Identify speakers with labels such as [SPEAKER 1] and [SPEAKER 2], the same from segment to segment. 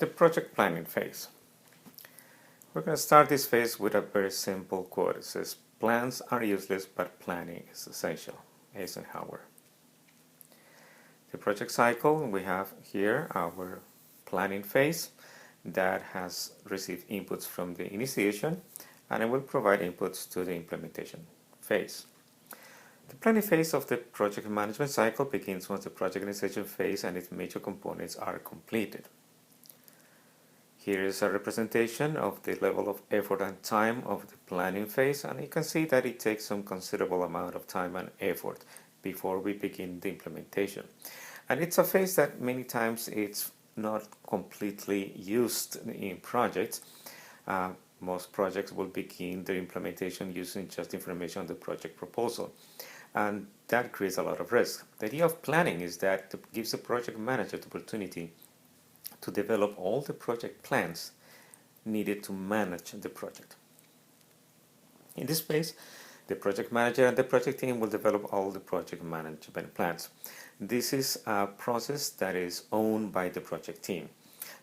[SPEAKER 1] The project planning phase. We're going to start this phase with a very simple quote. It says, "Plans are useless, but planning is essential." Eisenhower. The project cycle, we have here our planning phase that has received inputs from the initiation, and it will provide inputs to the implementation phase. The planning phase of the project management cycle begins once the project initiation phase and its major components are completed. Here is a representation of the level of effort and time of the planning phase, and you can see that it takes some considerable amount of time and effort before we begin the implementation. And it's a phase that many times it's not completely used in projects. Most projects will begin their implementation using just information on the project proposal, and that creates a lot of risk. The idea of planning is that it gives the project manager the opportunity to develop all the project plans needed to manage the project. In this phase, the project manager and the project team will develop all the project management plans. This is a process that is owned by the project team.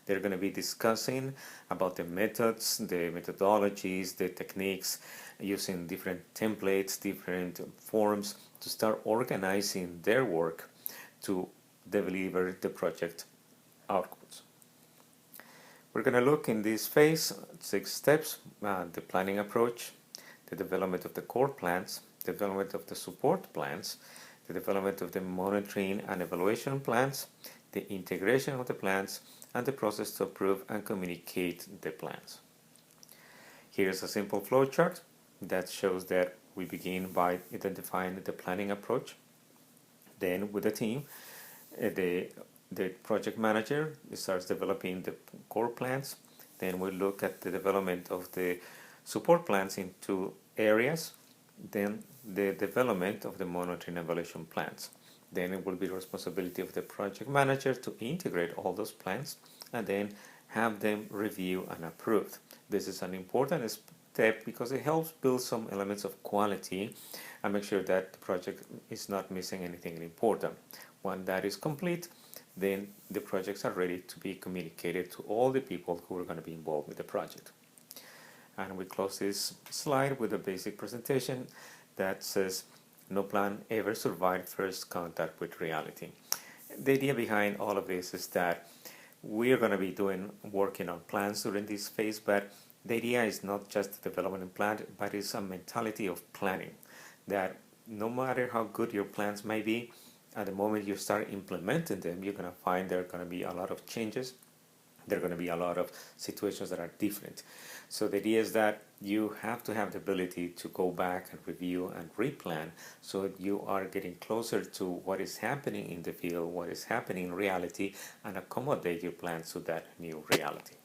[SPEAKER 1] They're going to be discussing about the methods, the methodologies, the techniques, using different templates, different forms to start organizing their work to deliver the project outputs. We're going to look in this phase 6 steps: the planning approach, the development of the core plans, the development of the support plans, the development of the monitoring and evaluation plans, the integration of the plans, and the process to approve and communicate the plans. Here's a simple flowchart that shows that we begin by identifying the planning approach. Then with the team, the project manager starts developing the core plans. Then we look at the development of the support plans in 2 areas. Then the development of the monitoring and evaluation plans. Then it will be the responsibility of the project manager to integrate all those plans and then have them reviewed and approved. This is an important step because it helps build some elements of quality and make sure that the project is not missing anything important. When that is complete, then the projects are ready to be communicated to all the people who are going to be involved with the project. And we close this slide with a basic presentation that says, "No plan ever survived first contact with reality." The idea behind all of this is that we are going to be working on plans during this phase, but the idea is not just the development plan, but it's a mentality of planning, that no matter how good your plans may be, at the moment you start implementing them, you're going to find there are going to be a lot of changes. There are going to be a lot of situations that are different. So the idea is that you have to have the ability to go back and review and replan so you are getting closer to what is happening in the field, what is happening in reality, and accommodate your plans to that new reality.